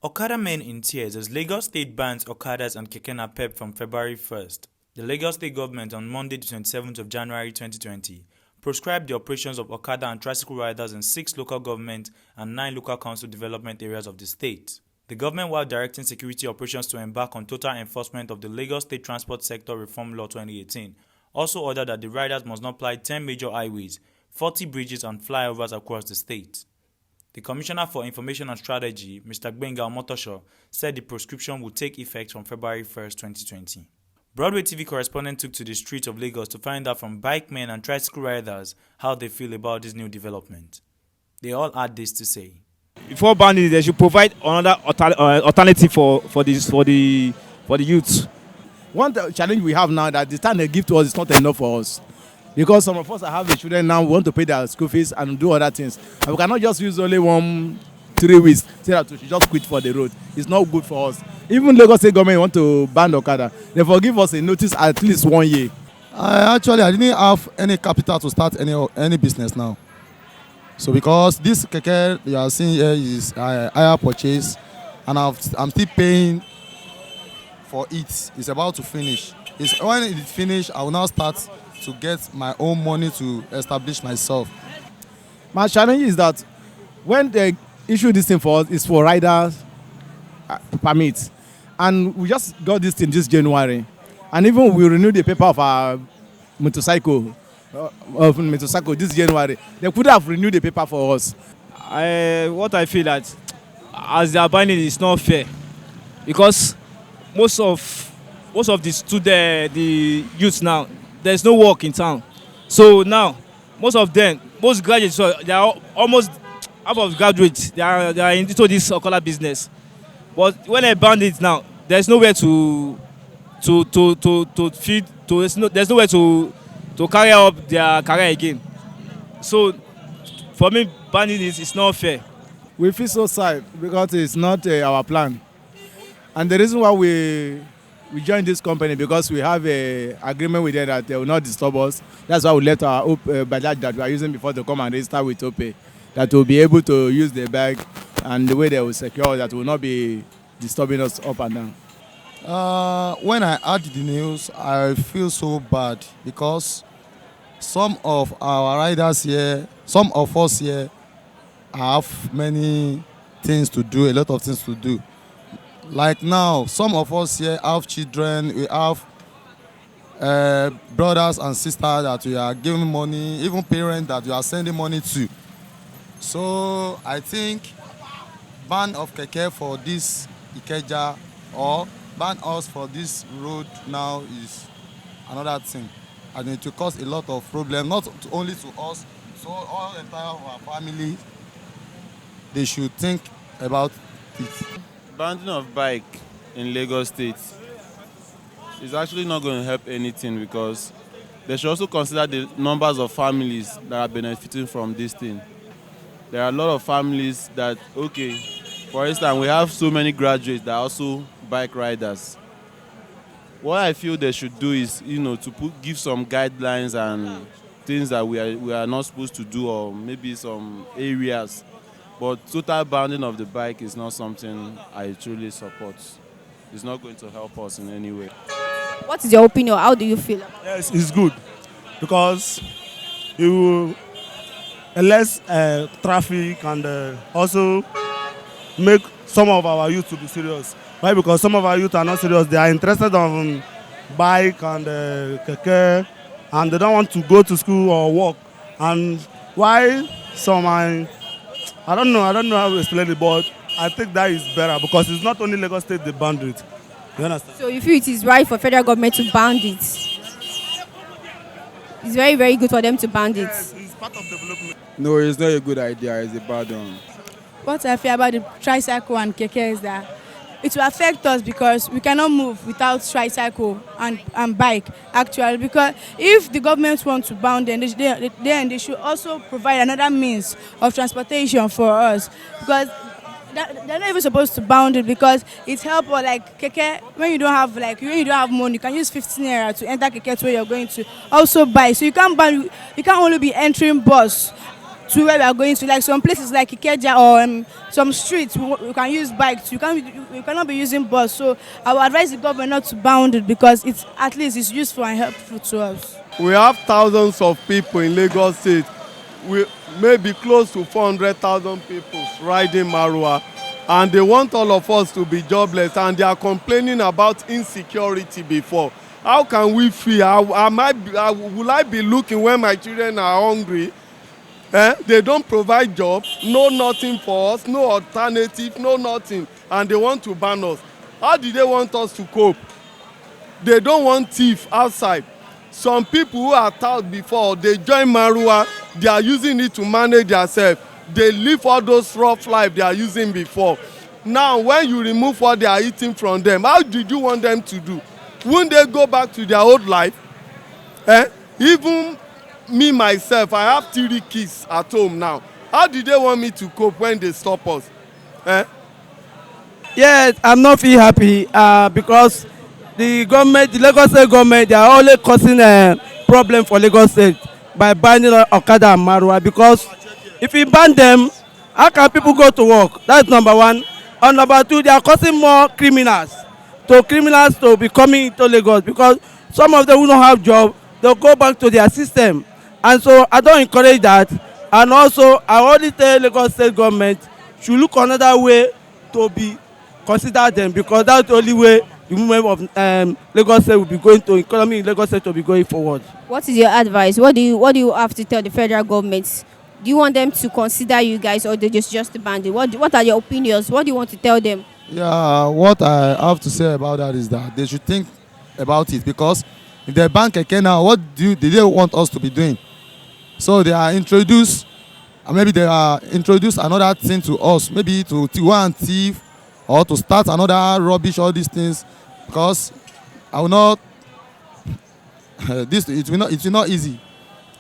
Okada men in tears as Lagos State bans Okadas and Keke Napep from February 1st. The Lagos State government on Monday the 27th of January 2020 proscribed the operations of Okada and tricycle riders in 6 local government and 9 local council development areas of the state. The government, while directing security operations to embark on total enforcement of the Lagos State Transport Sector Reform Law 2018, also ordered that the riders must not ply 10 major highways, 40 bridges and flyovers across the state. The Commissioner for Information and Strategy, Mr. Gbenga Omotosho, said the proscription would take effect from February 1st, 2020. Broadway TV correspondent took to the streets of Lagos to find out from bike men and tricycle riders how they feel about this new development. They all had this to say. Before banning, they should provide another alternative for the youth. One challenge we have now that the time they give to us is not enough for us. Because some of us that have the children now want to pay their school fees and do other things. And we cannot just use only 3 weeks so that we should just quit for the road. It's not good for us. Even Lagos State government want to ban Okada. They forgive us a notice at least 1 year. I didn't have any capital to start any business now. So because this keke you are seeing here is higher purchase, and I'm still paying for it. It's about to finish. When it finish, I will now start to get my own money to establish myself. My challenge is that when they issue this thing for us, it's for riders permits. And we just got this thing this January. And even we renewed the paper of our motorcycle this January. They could have renewed the paper for us. What I feel that as they are banning it, it's not fair. Because most of the youth now, there's no work in town. So now, most graduates, so they are almost half of graduates, they are into this Okada business. But when they ban it now, there's nowhere to feed, there's nowhere to carry up their career again. So for me, banning it is not fair. We feel so sad because it's not our plan. And the reason why we joined this company because we have an agreement with them that they will not disturb us. That's why we left our Bajaj that we are using before to come and register with OPE. That will be able to use the bag and the way they will secure that will not be disturbing us up and down. When I heard the news, I feel so bad because some of our riders here, some of us here have many things to do, a lot of things to do. Like now, some of us here have children, we have brothers and sisters that we are giving money, even parents that we are sending money to. So I think ban of keke for this Ikeja or ban us for this road now is another thing. And it will cause a lot of problems, not only to us, so all entire our family, they should think about it. Banning of bike in Lagos State is actually not going to help anything because they should also consider the numbers of families that are benefiting from this thing. There are a lot of families that, okay, for instance, we have so many graduates that are also bike riders. What I feel they should do is, to give some guidelines and things that we are not supposed to do, or maybe some areas. But total banning of the bike is not something I truly support. It's not going to help us in any way. What is your opinion? How do you feel? Yes, it's good because it will less traffic and also make some of our youth to be serious. Why? Because some of our youth are not serious. They are interested on bike and keke, and they don't want to go to school or work. And why some are, I don't know how to explain it, but I think that is better because it's not only Lagos State they banned it. You understand? So you feel it is right for federal government to ban it? It's very, very good for them to ban it. Yes, it's part of development. No, it's not a good idea. It's a bad one. What I feel about the tricycle and keke is that it will affect us because we cannot move without tricycle and bike, actually. Because if the government wants to ban them, they should also provide another means of transportation for us. Because they're not even supposed to ban it because it helps, like keke, when you don't have money, you can use 15 naira to enter keke to where you're going to. Also bike, so you can't only be entering bus to where we are going to. Like some places like Ikeja or some streets, we can use bikes. You cannot be using bus. So I would advise the government not to bound it because it's at least it's useful and helpful to us. We have thousands of people in Lagos State. We may be close to 400,000 people riding Marwa, and they want all of us to be jobless, and they are complaining about insecurity before. How can we feel? Will I be looking when my children are hungry? They don't provide jobs, no nothing for us, no alternative, no nothing, and they want to ban us. How do they want us to cope? They don't want thief outside. Some people who are tout before, they join Marua, they are using it to manage themselves. They live all those rough life they are using before. Now, when you remove what they are eating from them, how did you want them to do? Won't they go back to their old life? Even me, myself, I have 3 kids at home now. How did they want me to cope when they stop us? Yes, I'm not feel happy because the government, the Lagos State government, they are only causing a problem for Lagos State by banning Okada and Marwa. Because if you ban them, how can people go to work? That's number one. And number two, they are causing more criminals to be coming into Lagos because some of them who don't have job, they'll go back to their system. And so I don't encourage that. And also, I only tell Lagos State government should look another way to be consider them because that's the only way the movement of Lagos State will be going to, economy in Lagos State will be going forward. What is your advice? What do you have to tell the federal government? Do you want them to consider you guys, or they just ban it? What are your opinions? What do you want to tell them? Yeah, what I have to say about that is that they should think about it, because if they ban keke now, what do they want us to be doing? So they are introduce another thing to us, maybe to go and thief or to start another rubbish, all these things, because I will not it will not easy.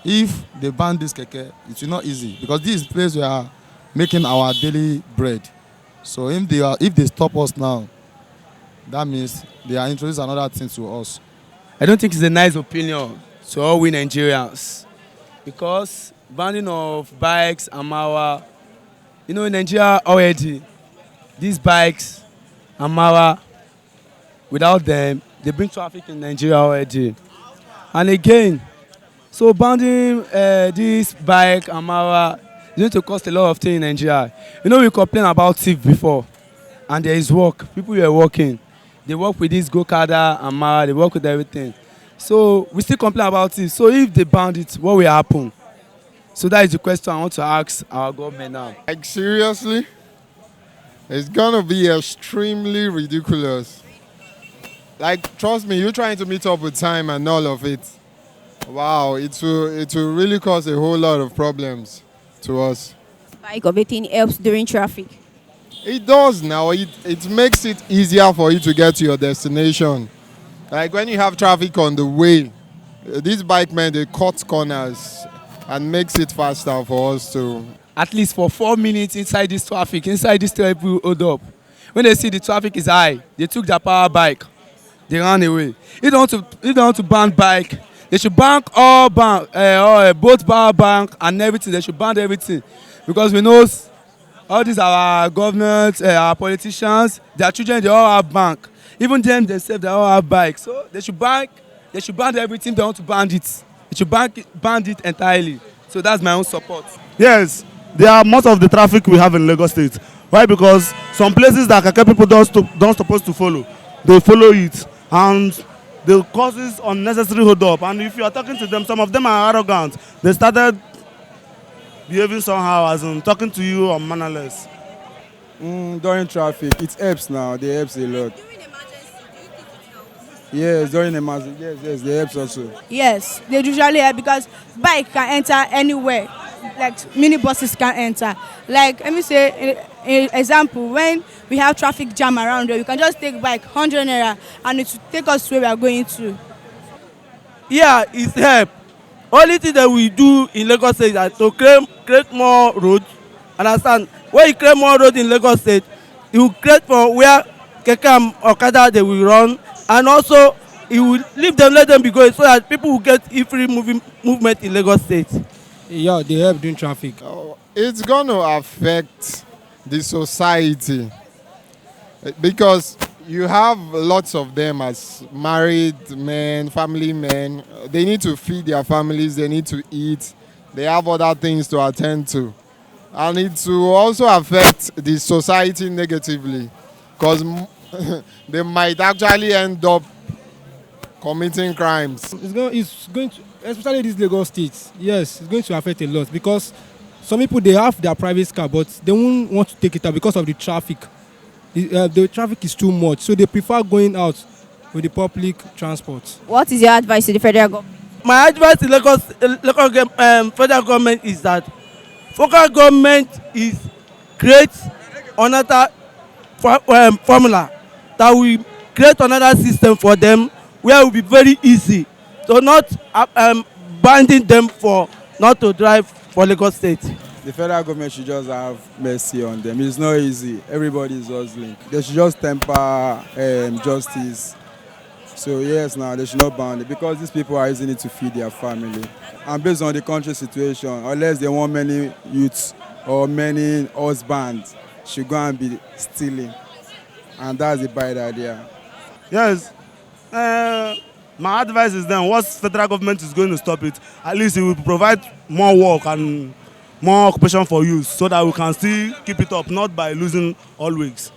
If they ban this keke, it will not easy, because this is the place we are making our daily bread. So if they stop us now, that means they are introducing another thing to us. I don't think it's a nice opinion to all we Nigerians, because banning of bikes and Marwa, in Nigeria already, these bikes and Marwa, without them, they bring traffic in Nigeria already. And again, so banning this bike and Marwa is going to cost a lot of things in Nigeria. We complained about thief before, and there is work. People were working. They work with this Okada and Marwa, they work with everything. So we still complain about it. So if they ban it, what will happen? So that is the question I want to ask our government now. Like, seriously? It's gonna be extremely ridiculous. Like, trust me, you're trying to meet up with time and all of it. Wow, it will really cause a whole lot of problems to us. Bike or anything helps during traffic? It does now. It makes it easier for you to get to your destination. Like when you have traffic on the way, these bike men, they cut corners and makes it faster for us to. At least for 4 minutes inside this traffic, people hold up. When they see the traffic is high, they took their power bike, they ran away. If they want to ban bike, they should ban both power bank and everything. They should ban everything, because we know all these our government, our politicians, their children, they all have bank. Even them themselves, they all have bikes. So they should ban everything. They want to ban it. They should ban it entirely. So that's my own support. Yes, there are most of the traffic we have in Lagos State. Why? Because some places that Keke people don't supposed to follow, they follow it, and they causes unnecessary hold up. And if you are talking to them, some of them are arrogant. They started behaving somehow, as in talking to you or mannerless. During traffic, it helps now. They helps a lot. Yes, during emergency. Yes, they helps also. Yes, they usually help because bike can enter anywhere. Like minibuses can enter. Like, let me say, an example, when we have traffic jam around here, we can just take bike 100 naira and it will take us to where we are going to. Yeah, it helps. Only thing that we do in Lagos State is that to create more roads. Understand? When you create more roads in Lagos State, you will create for where Keke and Okada they will run, and also you will leave them, let them be going, so that people will get free movement in Lagos State. Yeah, they help doing traffic. It's going to affect the society because you have lots of them as married men, family men. They need to feed their families, they need to eat, they have other things to attend to. And it will also affect the society negatively because they might actually end up committing crimes. It's going to, especially these Lagos states, yes, it's going to affect a lot because some people, they have their private car, but they won't want to take it out because of the traffic. The traffic is too much, so they prefer going out with the public transport. What is your advice to the federal government? My advice to federal government is that federal government is create another formula that will create another system for them where it will be very easy, so not banning them for not to drive for Lagos State. The federal government should just have mercy on them. It's not easy. Everybody is hustling. They should just temper justice. So yes, now they should not ban it because these people are using it to feed their family. And based on the country situation, unless they want many youths or many husbands should go and be stealing. And that's a bad idea. Yes. My advice is then, once federal government is going to stop it, at least it will provide more work and more occupation for youth so that we can still keep it up, not by losing always.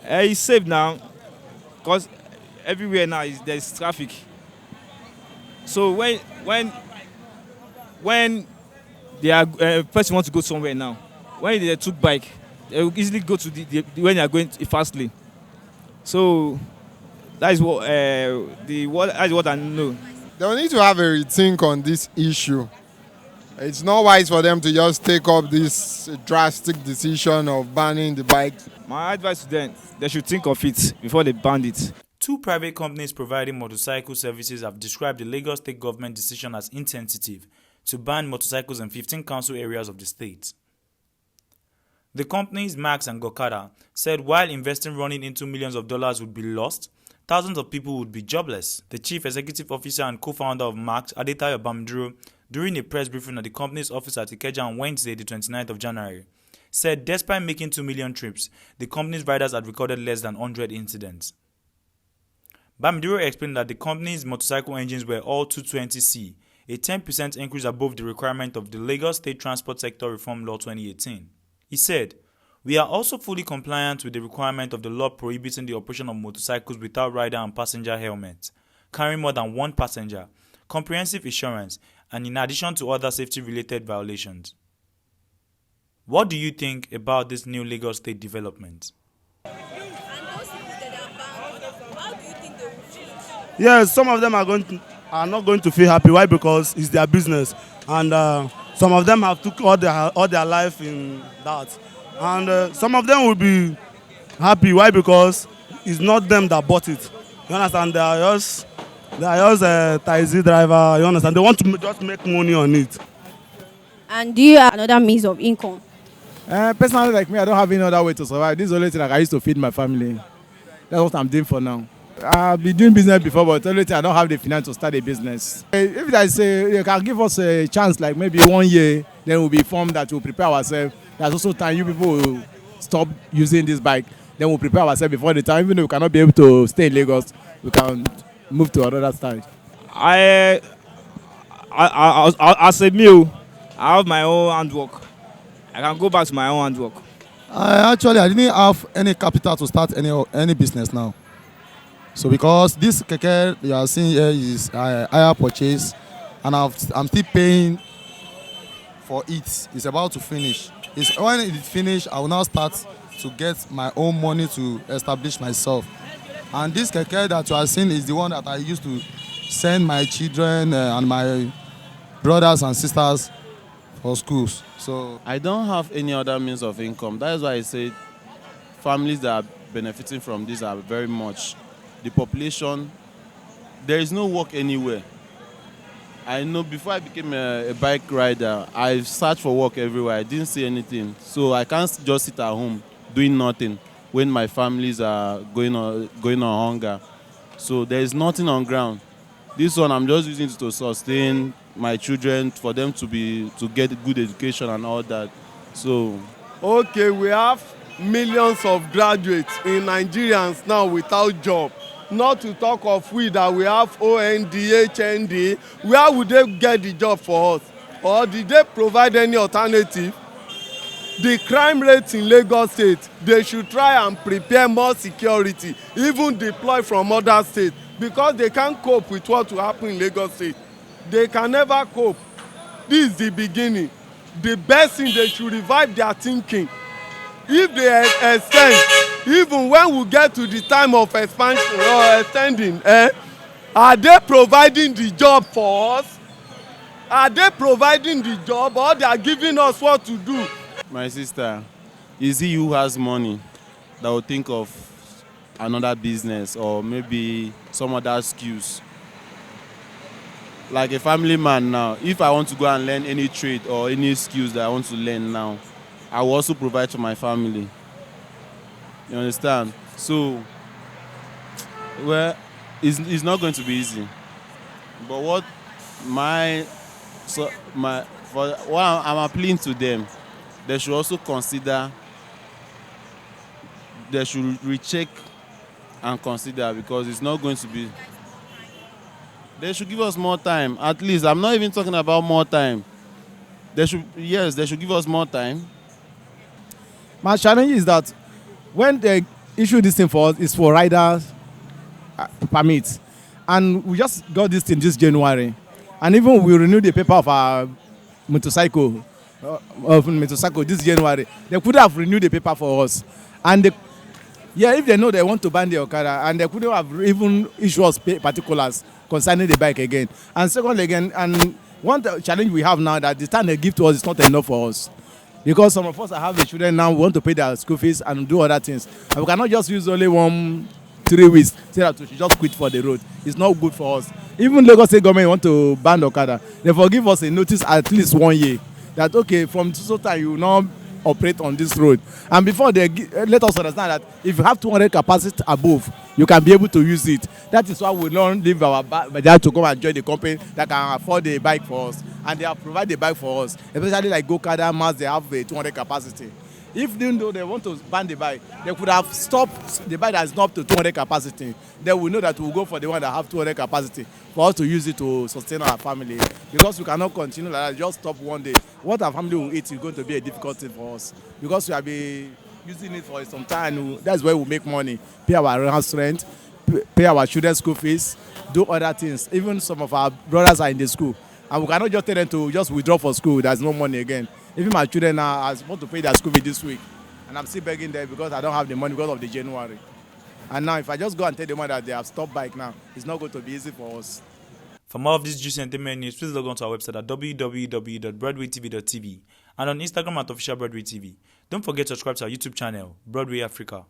It's safe now because everywhere now there's traffic. So when they are person wants to go somewhere now, when they took bike, they will easily go to when they are going fastly. So that is what that is what I know. They'll need to have a rethink on this issue. It's not wise for them to just take up this drastic decision of banning the bike. My advice to them, they should think of it before they ban it. Two private companies providing motorcycle services have described the Lagos state government decision as insensitive to ban motorcycles in 15 council areas of the state. The companies, Max and Okada, said while investing running into millions of dollars would be lost, thousands of people would be jobless. The chief executive officer and co-founder of Max, Adetayo Bamiduro, during a press briefing at the company's office at Ikeja on Wednesday, the 29th of January, said despite making 2 million trips, the company's riders had recorded less than 100 incidents. Bamiduro explained that the company's motorcycle engines were all 220C, a 10% increase above the requirement of the Lagos State Transport Sector Reform Law 2018. He said, "We are also fully compliant with the requirement of the law prohibiting the operation of motorcycles without rider and passenger helmets, carrying more than one passenger, comprehensive insurance, and in addition to other safety-related violations." What do you think about this new Lagos State development? Yes, some of them are not going to feel happy. Why? Because it's their business, and some of them have took all their life in that, and some of them will be happy. Why? Because it's not them that bought it. You understand? They are just a taxi driver. You understand? They want to just make money on it. And do you have another means of income? Personally, like me, I don't have any other way to survive. This is the only thing that I used to feed my family. That's what I'm doing for now. I've been doing business before, but the only thing I don't have the finance to start a business. If I say you can give us a chance, like maybe 1 year, then we'll be informed that we'll prepare ourselves. There's also time you people will stop using this bike. Then we'll prepare ourselves before the time. Even though we cannot be able to stay in Lagos, we can move to another side. As a meal, I have my own handwork. I can go back to my own handwork. I didn't have any capital to start any business now. So because this keke you are seeing here is higher purchase, and I'm still paying for it. It's about to finish. When it finish, I will now start to get my own money to establish myself. And this keke that you are seeing is the one that I used to send my children and my brothers and sisters for schools. So I don't have any other means of income. That is why I say families that are benefiting from this are very much. The population, there is no work anywhere. I know before I became a bike rider, I searched for work everywhere. I didn't see anything. So I can't just sit at home doing nothing when my families are going on hunger. So there is nothing on ground. This one I'm just using it to sustain my children, for them to get good education and all that. So Okay, we have millions of graduates in Nigerians now without job. Not to talk of we that we have OND, HND. Where would they get the job for us? Or did they provide any alternative? The crime rate in Lagos State, they should try and prepare more security, even deploy from other states, because they can't cope with what will happen in Lagos State. They can never cope. This is the beginning. The best thing, they should revive their thinking. If they extend, even when we get to the time of expansion or extending, are they providing the job for us? Are they providing the job, or they are giving us what to do? my sister, is he who has money that will think of another business or maybe some other skills? Like a family man now, if I want to go and learn any trade or any skills that I want to learn now, I will also provide for my family. You understand? So, well, it's not going to be easy. But what I'm appealing to them, they should also consider, they should recheck and consider, because it's not going to be. They should give us more time. At least, I'm not even talking about more time. They should give us more time. My challenge is that when they issue this thing for us, it's for riders permits. And we just got this thing this January. And even we renewed the paper of our motorcycle this January. They could have renewed the paper for us. And if they know they want to ban the Okada, and they couldn't have even issued us particulars concerning the bike again. And second again, and one challenge we have now, that the time they give to us is not enough for us. Because some of us that have the children now want to pay their school fees and do other things. And we cannot just use only 3 weeks, say that we should just quit for the road. It's not good for us. Even Lagos State government want to ban Okada, they forgive us a notice at least 1 year. That okay, from so time you will not operate on this road. And before they let us understand that if you have 200 capacity above, you can be able to use it. That is why we don't leave our bajaj to come and join the company that can afford the bike for us. And they have provided the bike for us. Especially like Okada, Mass, they have a 200 capacity. If even though they want to ban the bike, they could have stopped the bike that is not up to 200 capacity. Then we know that we'll go for the one that have 200 capacity for us to use it to sustain our family. Because we cannot continue like that, just stop one day. What our family will eat is going to be a difficulty for us. Because we have been using it for some time. That's where we make money. Pay our house rent, pay our children's school fees, do other things. Even some of our brothers are in the school. And we cannot just tell them to just withdraw for school. There's no money again. Even my children now, I want to pay their school fee this week. And I'm still begging them because I don't have the money because of the January. And now if I just go and tell them that they have stopped bike now, it's not going to be easy for us. For more of this juicy entertainment news, please log on to our website at www.broadwaytv.tv and on Instagram at official Broadway TV. Don't forget to subscribe to our YouTube channel, Broadway Africa.